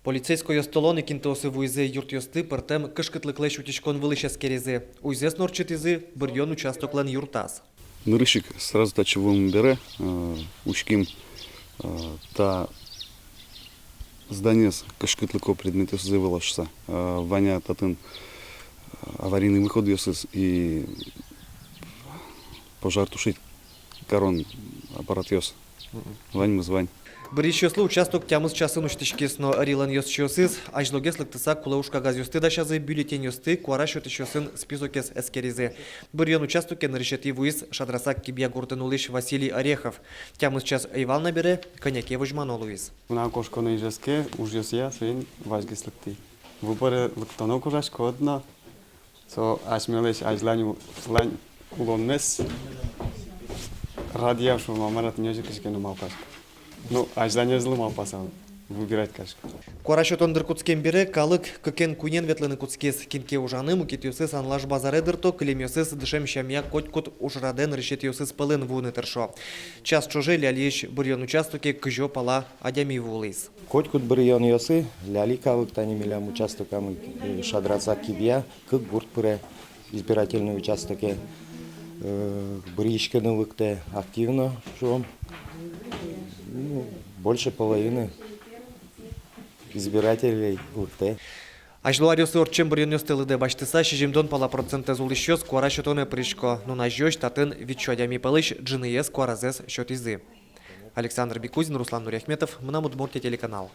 Поліцейської столони кінтоси вуйзи юрт-йости пертем кишкитликлеш утічкон вилище скерізи. Уйзе снорчитизи бирйон участок лен юртас. Нырышик сразу тачевым бере, учким та зданес кышкытлыко предметы вылашса. Ваня татын аварийный выход ёсыз и пожар тушить корон аппарат ёс. Вань звань. Бірішіослы участок тямыз часын уштышкесно арилан йос чиосыз, ажлогес лыктыса кулаушка газ йосты дашазы бюллетень йосты куара шоты чиосын списокес эскеризы. Бірьон участок нырышети вуиз шадрасак кибья гуртынулыш Василий Орехов. Тямыз час айвал набере, коняке вожманолуиз. На кошко на ижеске уж йосия свин важгес лыкты. Выборы лыктано кураш кодна, со ашмелеш ажлань улонмес, радия шо мамарат нёжи кишке нумал кашка. Ну, ажлание злымал пасал, выбирать кашка. Куара шотон дыркутскен бере калык кыкен кунен ветлыны куцкес кинке ужаны мукетюсыз анлаш базаре дырто клемёсыз дышем щамья котькут ужраден решетюсыз пылын вуны тыршо. Час чуже лялиш бурьон участоке кыжо пала адями вулыз. Котькут бурьон йосы ляли калык танимилям участокам шадраца кибья кык гурт пыре избирательный участоке бурьишканы лыкте активно жом. Больше половины избирателей лыкте. Ажлуариосы орчем бурьон йостылыды баштыса шижимдон пала проценты зулищёс куара шотоне пришко, но на жёж татын вичо адями пылыш джыныес куаразес шотизы. Александр Бекузин, Руслан Нуряхметов, Мнамудмуртия телеканал.